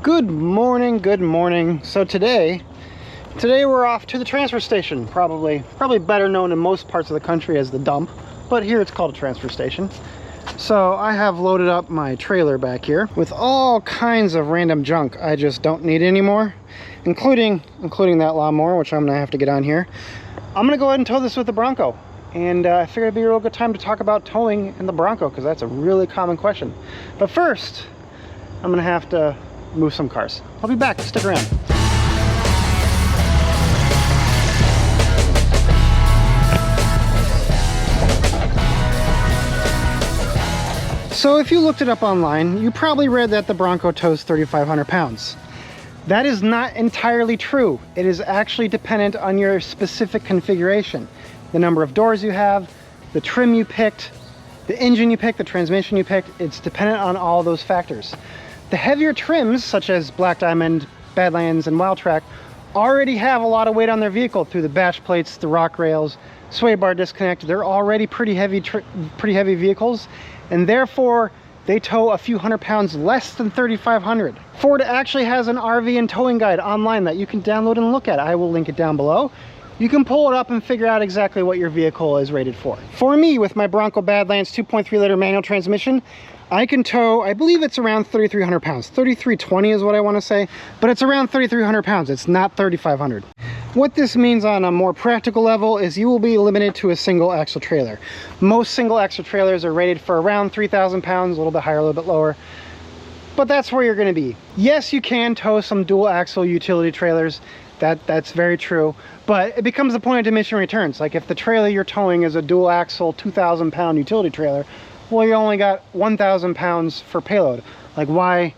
Good morning, good morning. So today we're off to the transfer station, probably better known in most parts of the country as the dump, but here it's called a transfer station. So I have loaded up my trailer back here with all kinds of random junk I just don't need anymore, including that lawnmower, which I'm gonna have to get on here. I'm gonna go ahead and tow this with the Bronco, and I figured it'd be a real good time to talk about towing in the Bronco because that's a really common question. But first, I'm gonna have to move some cars. I'll be back, stick around. So if you looked it up online, you probably read that the Bronco tows 3,500 pounds. That is not entirely true. It is actually dependent on your specific configuration. The number of doors you have, the trim you picked, the engine you picked, the transmission you picked, it's dependent on all those factors. The heavier trims, such as Black Diamond, Badlands, and Wild Track, already have a lot of weight on their vehicle through the bash plates, the rock rails, sway bar disconnect. They're already pretty heavy vehicles, and therefore they tow a few hundred pounds less than 3,500. Ford actually has an RV and towing guide online that you can download and look at. I will link it down below. You can pull it up and figure out exactly what your vehicle is rated for. For me, with my Bronco Badlands 2.3 liter manual transmission, I can tow, I believe it's around 3,300 pounds. 3,320 is what I want to say, but it's around 3,300 pounds. It's not 3,500. What this means on a more practical level is you will be limited to a single axle trailer. Most single axle trailers are rated for around 3,000 pounds, a little bit higher, a little bit lower, but that's where you're going to be. Yes, you can tow some dual axle utility trailers. That's very true, but it becomes the point of diminishing returns. Like if the trailer you're towing is a dual axle 2,000 pound utility trailer, well, you only got 1,000 pounds for payload. Like why?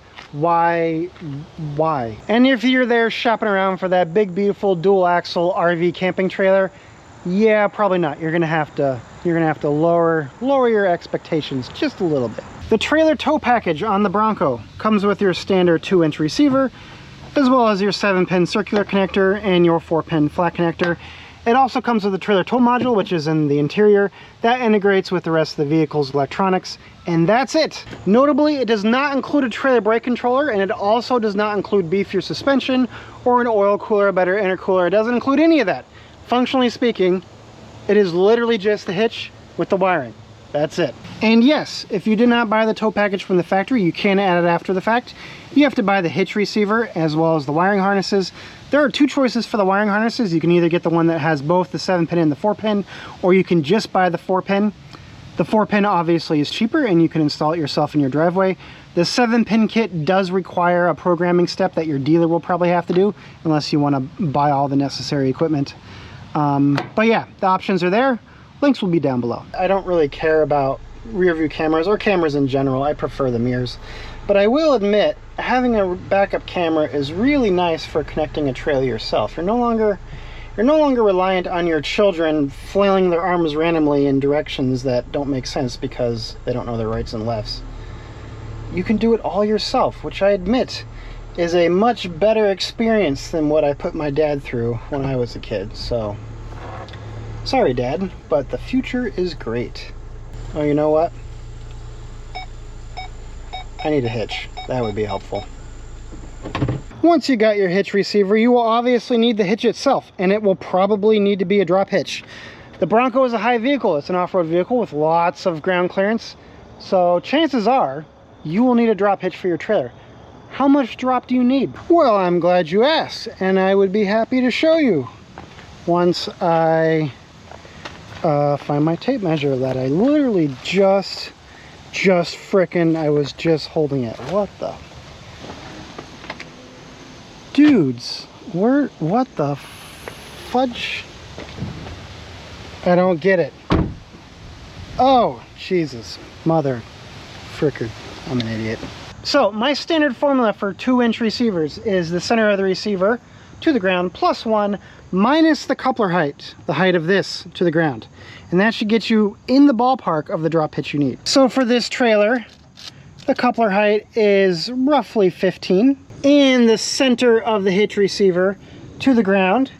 And if you're there shopping around for that big, beautiful dual axle RV camping trailer, yeah, probably not. You're gonna have to lower your expectations just a little bit. The trailer tow package on the Bronco comes with your standard 2-inch receiver, as well as your 7-pin circular connector and your 4-pin flat connector. It also comes with a trailer tow module, which is in the interior. That integrates with the rest of the vehicle's electronics, and that's it. Notably, it does not include a trailer brake controller, and it also does not include beefier suspension or an oil cooler, a better intercooler. It doesn't include any of that. Functionally speaking, it is literally just the hitch with the wiring. That's it. And yes, if you did not buy the tow package from the factory, you can add it after the fact. You have to buy the hitch receiver as well as the wiring harnesses. There are two choices for the wiring harnesses. You can either get the one that has both the 7-pin and the 4-pin, or you can just buy the 4-pin. The 4-pin obviously is cheaper and you can install it yourself in your driveway. The 7-pin kit does require a programming step that your dealer will probably have to do, unless you want to buy all the necessary equipment. But yeah, the options are there. Links will be down below. I don't really care about rear view cameras or cameras in general. I prefer the mirrors. But I will admit, having a backup camera is really nice for connecting a trailer yourself. You're no longer reliant on your children flailing their arms randomly in directions that don't make sense because they don't know their rights and lefts. You can do it all yourself, which I admit is a much better experience than what I put my dad through when I was a kid. So, sorry Dad, but the future is great. Oh, you know what? I need a hitch. That would be helpful. Once you got your hitch receiver, you will obviously need the hitch itself, and it will probably need to be a drop hitch. The Bronco is a high vehicle. It's an off-road vehicle with lots of ground clearance, so chances are you will need a drop hitch for your trailer. How much drop do you need? Well, I'm glad you asked, and I would be happy to show you once I find my tape measure that I literally just frickin' I was just holding it. What the dudes, what the fudge? I don't get it. Oh Jesus, mother fricker, I'm an idiot. So my standard formula for 2-inch receivers is the center of the receiver to the ground plus 1 minus the coupler height, the height of this to the ground. And that should get you in the ballpark of the drop hitch you need. So for this trailer, the coupler height is roughly 15. And the center of the hitch receiver to the ground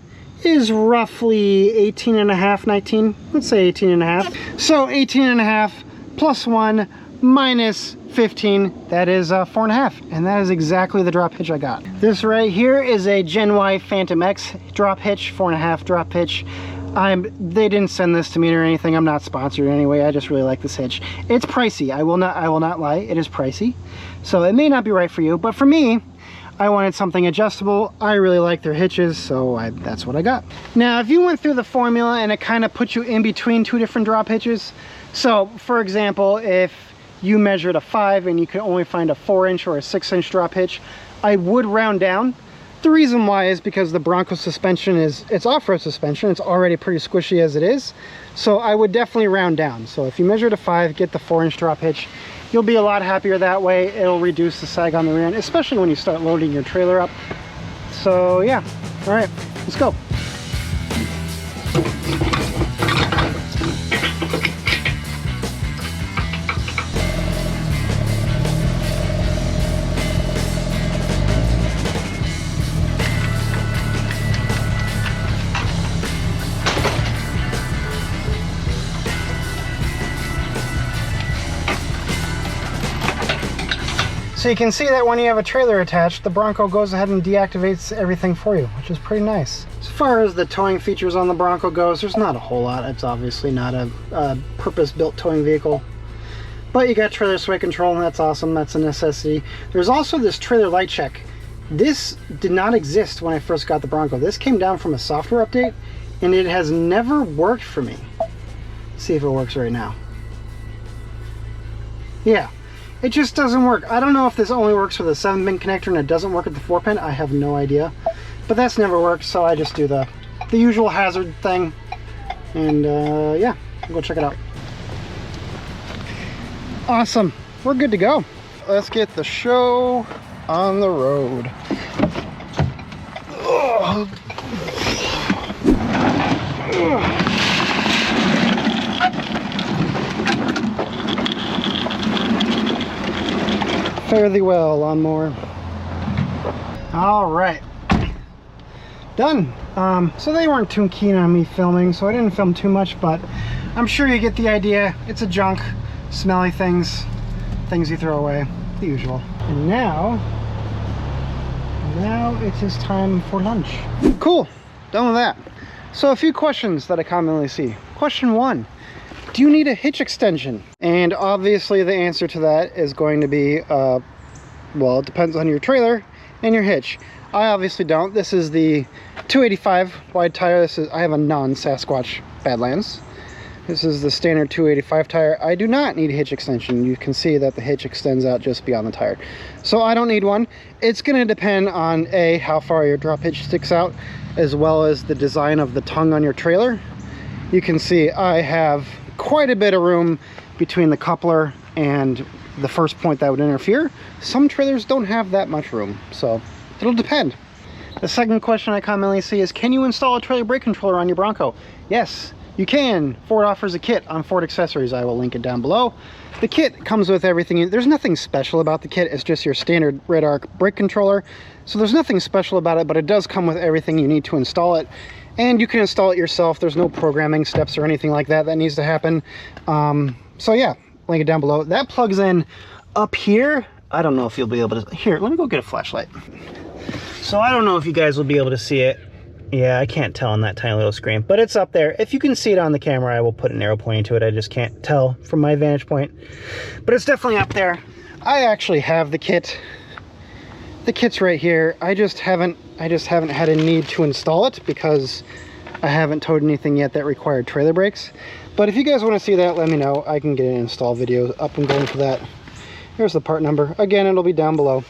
is roughly 18 and a half, 19. Let's say 18 and a half. So 18 and a half plus 1 minus 15, that is 4.5, and that is exactly the drop hitch I got. This right here is a Gen Y Phantom X drop hitch, 4.5 drop hitch. They didn't send this to me or anything. I'm not sponsored anyway. I just really like this hitch. It's pricey. I will not lie. It is pricey. So it may not be right for you, but for me, I wanted something adjustable. I really like their hitches, so that's what I got. Now, if you went through the formula and it kind of put you in between two different drop hitches, so for example, if you measured a 5 and you could only find a 4-inch or a 6-inch drop hitch, I would round down. The reason why is because the Bronco suspension it's off-road suspension. It's already pretty squishy as it is. So I would definitely round down. So if you measured a 5, get the 4-inch drop hitch. You'll be a lot happier that way. It'll reduce the sag on the rear end, especially when you start loading your trailer up. So yeah, all right, let's go. So you can see that when you have a trailer attached, the Bronco goes ahead and deactivates everything for you, which is pretty nice. As far as the towing features on the Bronco goes, there's not a whole lot. It's obviously not a purpose-built towing vehicle. But you got trailer sway control, and that's awesome. That's a necessity. There's also this trailer light check. This did not exist when I first got the Bronco. This came down from a software update, and it has never worked for me. Let's see if it works right now. Yeah. It just doesn't work. I don't know if this only works with a 7-pin connector and it doesn't work with the 4-pin. I have no idea. But that's never worked, so I just do the usual hazard thing. And yeah, go check it out. Awesome. We're good to go. Let's get the show on the road. Ugh. Ugh. Fare thee well, lawnmower. All right, done. So they weren't too keen on me filming, so I didn't film too much, but I'm sure you get the idea. It's a junk, smelly things you throw away, the usual. And now it is time for lunch. Cool, done with that. So a few questions that I commonly see. Question 1. Do you need a hitch extension? And obviously the answer to that is going to be, well, it depends on your trailer and your hitch. I obviously don't. This is the 285 wide tire. I have a non-Sasquatch Badlands. This is the standard 285 tire. I do not need a hitch extension. You can see that the hitch extends out just beyond the tire. So I don't need one. It's going to depend on A, how far your drop hitch sticks out, as well as the design of the tongue on your trailer. You can see I have quite a bit of room between the coupler and the first point that would interfere. Some trailers don't have that much room, so it'll depend. The second question I commonly see is, can you install a trailer brake controller on your Bronco? Yes, you can. Ford offers a kit on Ford Accessories. I will link it down below. The kit comes with everything. There's nothing special about the kit. It's just your standard red arc brake controller. So there's nothing special about it, but it does come with everything you need to install it. And you can install it yourself. There's no programming steps or anything like that needs to happen. So yeah, link it down below. That plugs in up here. I don't know if you'll be able to... Here, let me go get a flashlight. So I don't know if you guys will be able to see it. Yeah, I can't tell on that tiny little screen, but it's up there. If you can see it on the camera, I will put an arrow pointing to it. I just can't tell from my vantage point. But it's definitely up there. I actually have the kit. The kit's right here. I just haven't had a need to install it because I haven't towed anything yet that required trailer brakes. But if you guys want to see that, let me know. I can get an install video up and going for that. Here's the part number. Again, it'll be down below.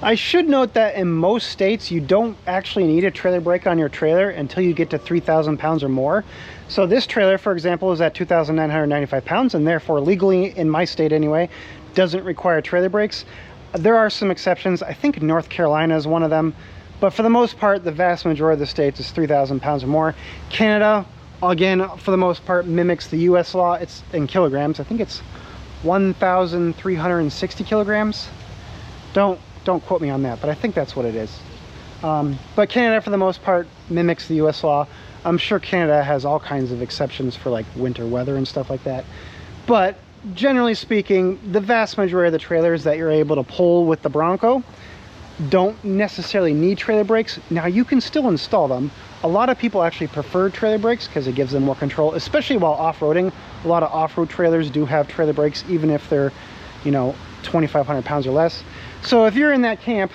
I should note that in most states, you don't actually need a trailer brake on your trailer until you get to 3,000 pounds or more. So this trailer, for example, is at 2,995 pounds, and therefore legally, in my state anyway, doesn't require trailer brakes. There are some exceptions. I think North Carolina is one of them. But for the most part, the vast majority of the states is 3,000 pounds or more. Canada, again, for the most part, mimics the US law. It's in kilograms. I think it's 1,360 kilograms. Don't quote me on that, but I think that's what it is. But Canada, for the most part, mimics the US law. I'm sure Canada has all kinds of exceptions for like winter weather and stuff like that. But generally speaking, the vast majority of the trailers that you're able to pull with the Bronco don't necessarily need trailer brakes. Now, you can still install them. A lot of people actually prefer trailer brakes because it gives them more control, especially while off-roading. A lot of off-road trailers do have trailer brakes, even if they're, you know, 2,500 pounds or less. So if you're in that camp,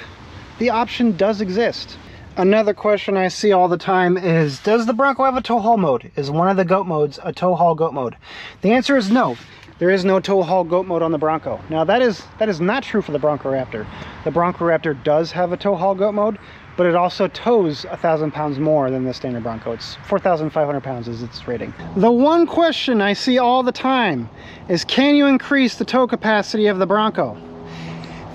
the option does exist. Another question I see all the time is, does the Bronco have a tow haul mode? Is one of the goat modes a tow haul goat mode? The answer is no. There is no tow haul goat mode on the Bronco. Now that is not true for the Bronco Raptor. The Bronco Raptor does have a tow haul goat mode, but it also tows 1,000 pounds more than the standard Bronco. It's 4,500 pounds is its rating. The one question I see all the time is, can you increase the tow capacity of the Bronco?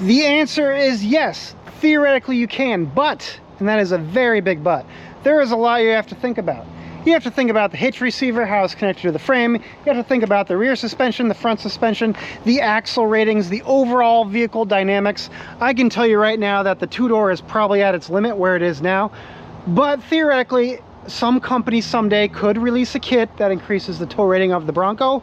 The answer is yes. Theoretically you can, but, and that is a very big but, there is a lot you have to think about. You have to think about the hitch receiver, how it's connected to the frame. You have to think about the rear suspension, the front suspension, the axle ratings, the overall vehicle dynamics. I can tell you right now that the two-door is probably at its limit where it is now. But theoretically, some company someday could release a kit that increases the tow rating of the Bronco.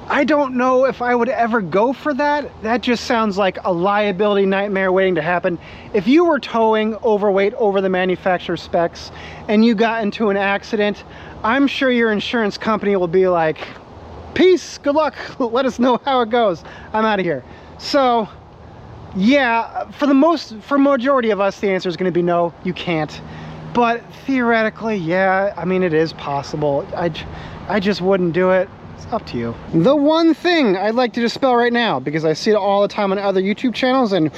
I don't know if I would ever go for that. That just sounds like a liability nightmare waiting to happen. If you were towing overweight over the manufacturer specs and you got into an accident, I'm sure your insurance company will be like, peace, good luck, let us know how it goes, I'm out of here. So yeah, for majority of us, the answer is going to be no, you can't. But theoretically, yeah, I mean, it is possible. I just wouldn't do it. It's up to you. The one thing I'd like to dispel right now, because I see it all the time on other YouTube channels, and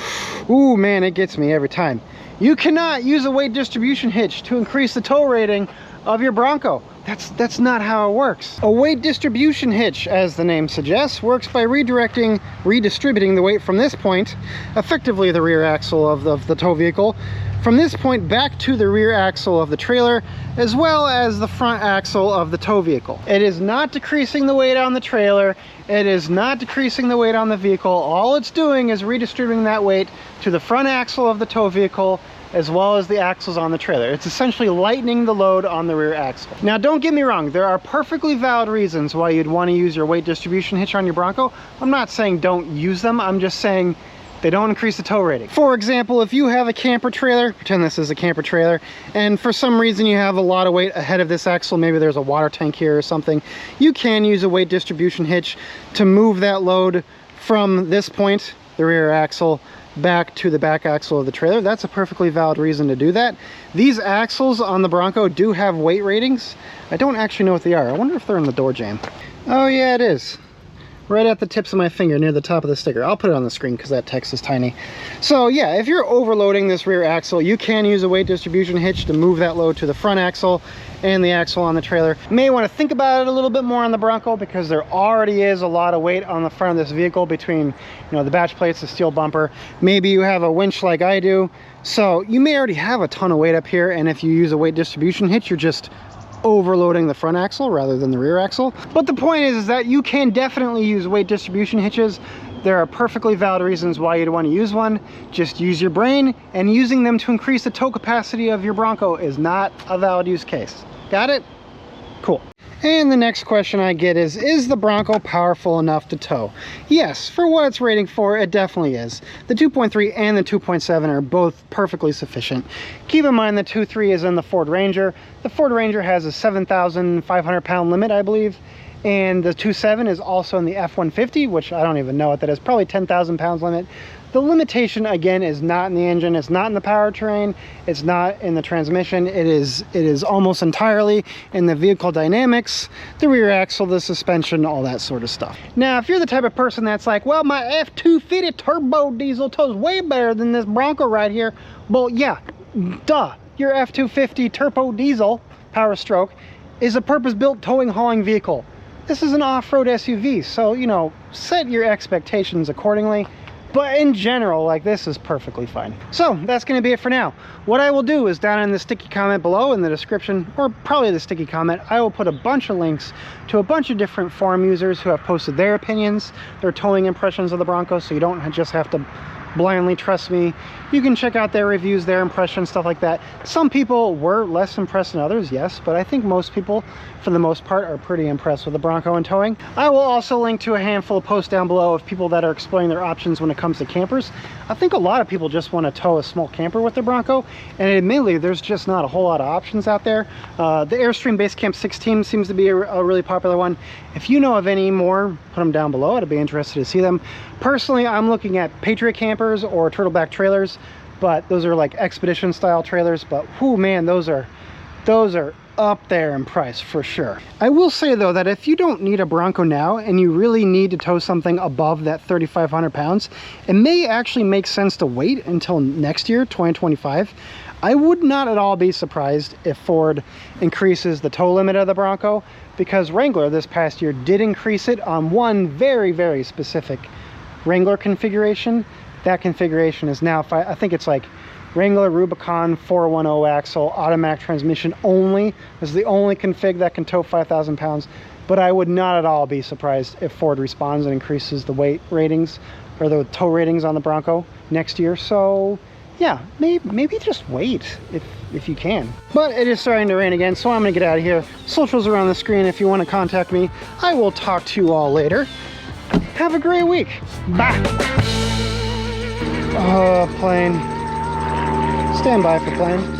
ooh man, it gets me every time. You cannot use a weight distribution hitch to increase the tow rating of your Bronco. That's not how it works. A weight distribution hitch, as the name suggests, works by redistributing the weight from this point, effectively the rear axle of the tow vehicle, from this point back to the rear axle of the trailer, as well as the front axle of the tow vehicle. It is not decreasing the weight on the trailer. It is not decreasing the weight on the vehicle. All it's doing is redistributing that weight to the front axle of the tow vehicle, as well as the axles on the trailer. It's essentially lightening the load on the rear axle. Now, don't get me wrong, there are perfectly valid reasons why you'd want to use your weight distribution hitch on your Bronco. I'm not saying don't use them, I'm just saying they don't increase the tow rating. For example, if you have a camper trailer, pretend this is a camper trailer, and for some reason you have a lot of weight ahead of this axle, maybe there's a water tank here or something, you can use a weight distribution hitch to move that load from this point, the rear axle, back to the back axle of the trailer. That's a perfectly valid reason to do that. These axles on the Bronco do have weight ratings. I don't actually know what they are. I wonder if they're in the door jamb. Oh yeah, it is. Right at the tips of my finger near the top of the sticker. I'll put it on the screen because that text is tiny. So yeah, if you're overloading this rear axle, you can use a weight distribution hitch to move that load to the front axle and the axle on the trailer. You may want to think about it a little bit more on the Bronco because there already is a lot of weight on the front of this vehicle between, you know, the batch plates, the steel bumper. Maybe you have a winch like I do. So you may already have a ton of weight up here, and if you use a weight distribution hitch, you're just overloading the front axle rather than the rear axle. But the point is that you can definitely use weight distribution hitches. There are perfectly valid reasons why you'd want to use one. Just use your brain, and using them to increase the tow capacity of your Bronco is not a valid use case. Got it? Cool. And the next question I get is the Bronco powerful enough to tow? Yes, for what it's rating for, it definitely is. The 2.3 and the 2.7 are both perfectly sufficient. Keep in mind the 2.3 is in the Ford Ranger. The Ford Ranger has a 7,500 pound limit, I believe. And the 2.7 is also in the F-150, which I don't even know what that is, probably 10,000 pounds limit. The limitation, again, is not in the engine, it's not in the powertrain, it's not in the transmission, it is almost entirely in the vehicle dynamics, the rear axle, the suspension, all that sort of stuff. Now, if you're the type of person that's like, well, my F-250 turbo diesel tows way better than this Bronco right here, well, yeah, duh, your F-250 turbo diesel, Power Stroke, is a purpose-built towing hauling vehicle. This is an off-road SUV, so, you know, set your expectations accordingly. But in general, like, this is perfectly fine. So that's going to be it for now. What I will do is down in the sticky comment below in the description, or probably the sticky comment, I will put a bunch of links to a bunch of different forum users who have posted their opinions, their towing impressions of the Bronco, so you don't just have to blindly trust me. You can check out their reviews, their impressions, stuff like that. Some people were less impressed than others, yes, but I think most people, for the most part, are pretty impressed with the Bronco and towing. I will also link to a handful of posts down below of people that are exploring their options when it comes to campers. I think a lot of people just want to tow a small camper with their Bronco, and admittedly, there's just not a whole lot of options out there. The Airstream Basecamp 16 seems to be a really popular one. If you know of any more, put them down below. I'd be interested to see them. Personally, I'm looking at Patriot campers or turtleback trailers, but those are like expedition style trailers. But whoo, man, those are up there in price for sure. I will say though that if you don't need a Bronco now and you really need to tow something above that 3,500 pounds, it may actually make sense to wait until next year, 2025. I would not at all be surprised if Ford increases the tow limit of the Bronco, because Wrangler this past year did increase it on one very, very specific Wrangler configuration. That configuration is now, I think it's like Wrangler Rubicon 410 axle, automatic transmission only. This is the only config that can tow 5,000 pounds. But I would not at all be surprised if Ford responds and increases the weight ratings or the tow ratings on the Bronco next year. So yeah, maybe just wait if you can. But it is starting to rain again, so I'm gonna get out of here. Socials are on the screen if you want to contact me. I will talk to you all later. Have a great week. Bye. Oh, plane. Stand by for plane.